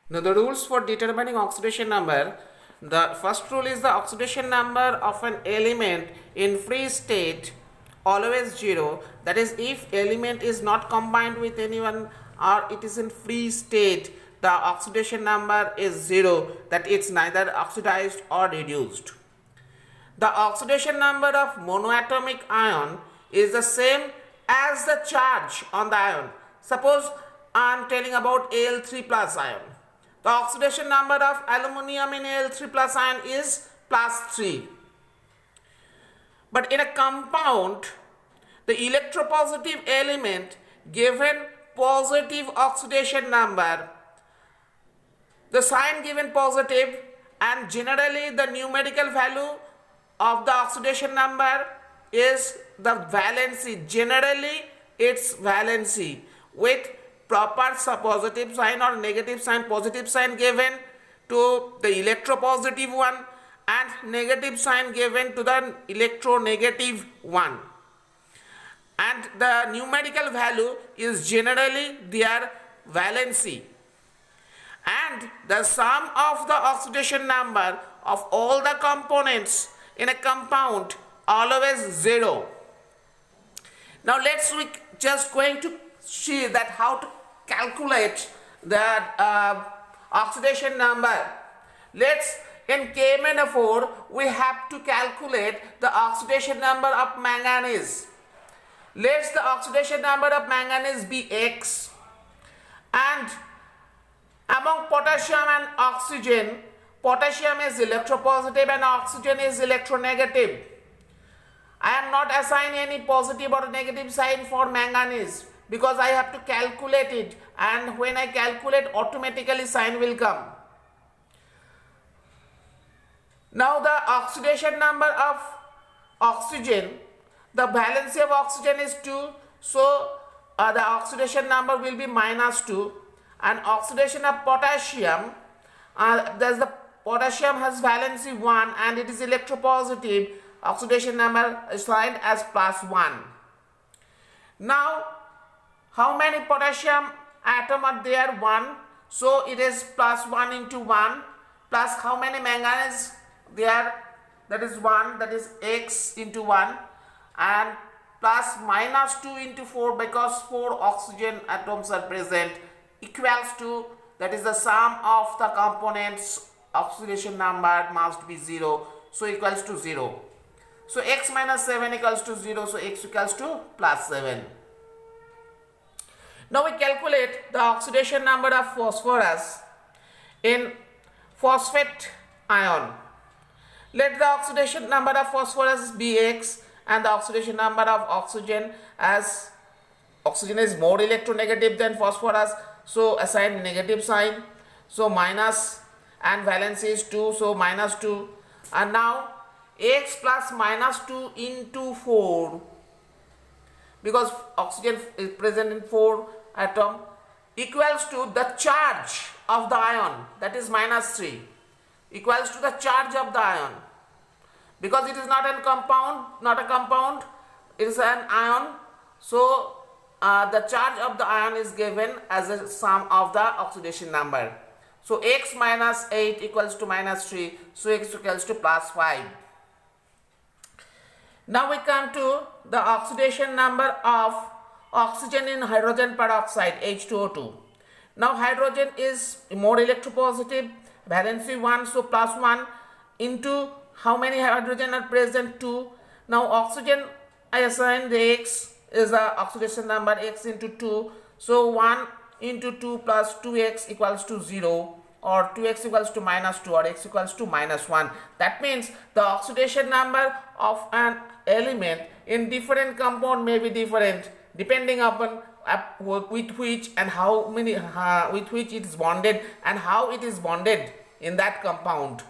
Now the rules for determining oxidation number. The first rule is the oxidation number of an element in free state always 0. That is, if element is not combined with anyone or it is in free state, the oxidation number is 0, that it's neither oxidized or reduced. The oxidation number of monoatomic ion is the same as the charge on the ion. Suppose I am telling about Al3 plus ion. The oxidation number of aluminium in Al3 plus ion is plus 3. But in a compound, the electropositive element given positive oxidation number, the sign given positive, and generally the numerical value of the oxidation number is the valency. Generally its valency with proper positive sign or negative sign. Positive sign given to the electropositive one and negative sign given to the electronegative one, and the numerical value is generally their valency, and the sum of the oxidation number of all the components in a compound always 0. Now we just going to see that how to calculate the oxidation number. In KMnO4 we have to calculate the oxidation number of manganese. Let the oxidation number of manganese be X, and among potassium and oxygen, potassium is electropositive and oxygen is electronegative. I am not assigning any positive or negative sign for manganese because I have to calculate it, and when I calculate automatically sign will come. Now the oxidation number of oxygen, the valency of oxygen is 2, so the oxidation number will be minus 2, and oxidation of potassium, the potassium has valency 1 and it is electropositive, oxidation number is signed as plus 1. Now how many potassium atom are there? 1, so it is plus 1 into 1, plus how many manganese there? That is 1, that is X into 1, and plus minus 2 into 4 because 4 oxygen atoms are present, equals to, that is the sum of the components, oxidation number must be 0, so equals to 0. So X minus 7 equals to 0, so X equals to plus 7. Now we calculate the oxidation number of phosphorus in phosphate ion. Let the oxidation number of phosphorus be X and the oxidation number of oxygen, as oxygen is more electronegative than phosphorus, so assign negative sign, so minus, and valency is 2, so minus 2, and now X plus minus 2 into 4, because oxygen is present in 4 atom, equals to the charge of the ion, that is minus 3, equals to the charge of the ion, because it is not a compound, it is an ion, so the charge of the ion is given as a sum of the oxidation number. So X minus 8 equals to minus 3, so X equals to plus 5. Now we come to the oxidation number of oxygen in hydrogen peroxide, H2O2. Now hydrogen is more electropositive, valency 1, so plus 1 into how many hydrogen are present? 2. Now oxygen, I assign the X is the oxidation number, X into 2, so 1 into 2 plus 2X equals to 0, or 2X equals to minus 2, or X equals to minus 1. That means the oxidation number of an element in different compound may be different depending upon with which and how many with which it is bonded and how it is bonded in that compound.